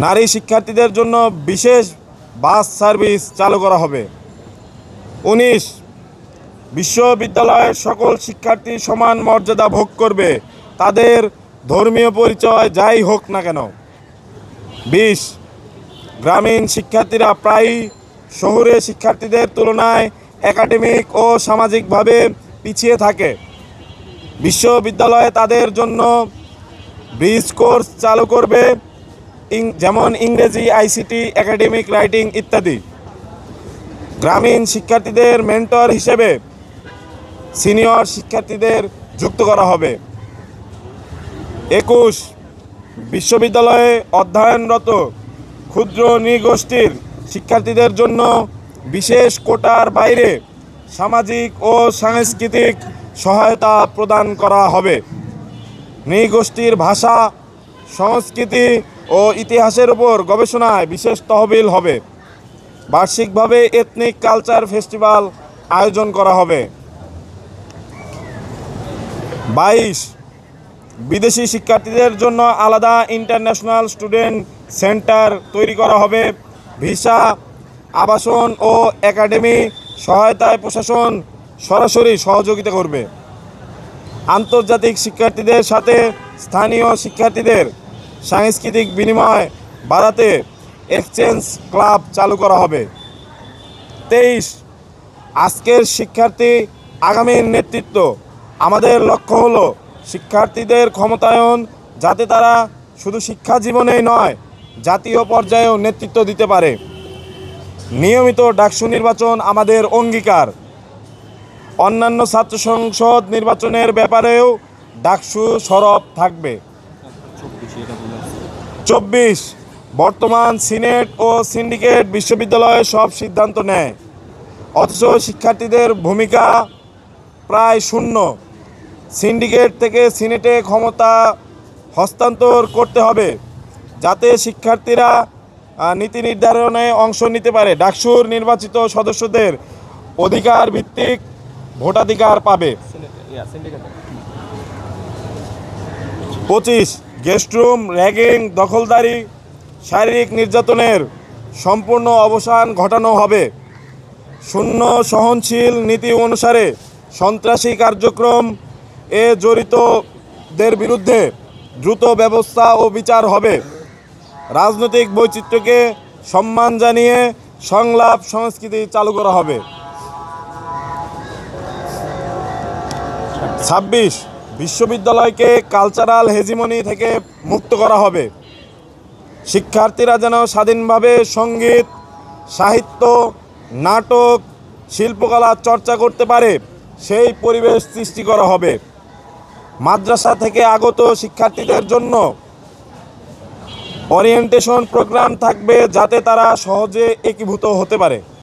নারী শিক্ষার্থীদের জন্য বিশেষ বাস সার্ভিস চালু করা হবে। 19 বিশ্ববিদ্যালয়ের সকল শিক্ষার্থী সমান মর্যাদা ভোগ করবে, তাদের ধর্মীয় পরিচয় যাই হোক না কেন। 20 গ্রামীণ শিক্ষার্থীরা প্রায়ই শহুরে শিক্ষার্থীদের তুলনায় একাডেমিক ও সামাজিকভাবে পিছিয়ে থাকে। বিশ্ববিদ্যালয়ে তাদের জন্য ব্রিজ কোর্স চালু করবে, যেমন ইংরেজি, আইসিটি, একাডেমিক রাইটিং ইত্যাদি। গ্রামীণ শিক্ষার্থীদের মেন্টর হিসেবে সিনিয়র শিক্ষার্থীদের যুক্ত করা হবে। 21 বিশ্ববিদ্যালয়ে অধ্যয়নরত ক্ষুদ্র নৃগোষ্ঠীর শিক্ষার্থীদের জন্য বিশেষ কোটার বাইরে সামাজিক ও সাংস্কৃতিক সহায়তা প্রদান করা হবে। নৃগোষ্ঠীর ভাষা, সংস্কৃতি ও ইতিহাসের উপর গবেষণায় বিশেষ তহবিল হবে। বার্ষিকভাবে এথনিক কালচার ফেস্টিভ্যাল আয়োজন করা হবে। 22 বিদেশি শিক্ষার্থীদের জন্য আলাদা ইন্টারন্যাশনাল স্টুডেন্ট সেন্টার তৈরি করা হবে। ভিসা, আবাসন ও একাডেমি সহায়তায় প্রশাসন সরাসরি সহযোগিতা করবে। আন্তর্জাতিক শিক্ষার্থীদের সাথে স্থানীয় শিক্ষার্থীদের সাংস্কৃতিক বিনিময় বাড়াতে এক্সচেঞ্জ ক্লাব চালু করা হবে। 23 আজকের শিক্ষার্থী আগামীর নেতৃত্ব। আমাদের লক্ষ্য হলো শিক্ষার্থীদের ক্ষমতায়ন, যাতে তারা শুধু শিক্ষা জীবনেই নয়, জাতীয় পর্যায়েও নেতৃত্ব দিতে পারে। নিয়মিত ডাকসু নির্বাচন আমাদের অঙ্গীকার। অন্যান্য ছাত্র সংসদ নির্বাচনের ব্যাপারেও ডাকসু সরব থাকবে। 24 বর্তমান সিনেট ও সিন্ডিকেট বিশ্ববিদ্যালয়ে সব সিদ্ধান্ত নেয়, অথচ শিক্ষার্থীদের ভূমিকা প্রায় শূন্য। সিন্ডিকেট থেকে সিনেটে ক্ষমতা হস্তান্তর করতে হবে, যাতে শিক্ষার্থীরা নীতি নির্ধারণে অংশ নিতে পারে। ডাকসুর নির্বাচিত সদস্যদের অধিকার ভিত্তিক ভোটাধিকার পাবে। 25 গেস্টরুম, র্যাগিং, দখলদারি, শারীরিক নির্যাতনের সম্পূর্ণ অবসান ঘটানো হবে। শূন্য সহনশীল নীতি অনুসারে সন্ত্রাসী কার্যক্রম জড়িতদের বিরুদ্ধে দ্রুত ব্যবস্থা ও বিচার হবে। রাজনৈতিক বৈচিত্র্যকে সম্মান জানিয়ে সংলাপ সংস্কৃতি চালু করা হবে। 26 বিশ্ববিদ্যালয়কে কালচারাল হেজিমনি থেকে মুক্ত করা হবে। শিক্ষার্থীরা যেন স্বাধীনভাবে সঙ্গীত, সাহিত্য, নাটক, শিল্পকলা চর্চা করতে পারে, সেই পরিবেশ সৃষ্টি করা হবে। মাদ্রাসা থেকে আগত শিক্ষার্থীদের জন্য ওরিয়েন্টেশন প্রোগ্রাম থাকবে, যাতে তারা সহজে একীভূত হতে পারে।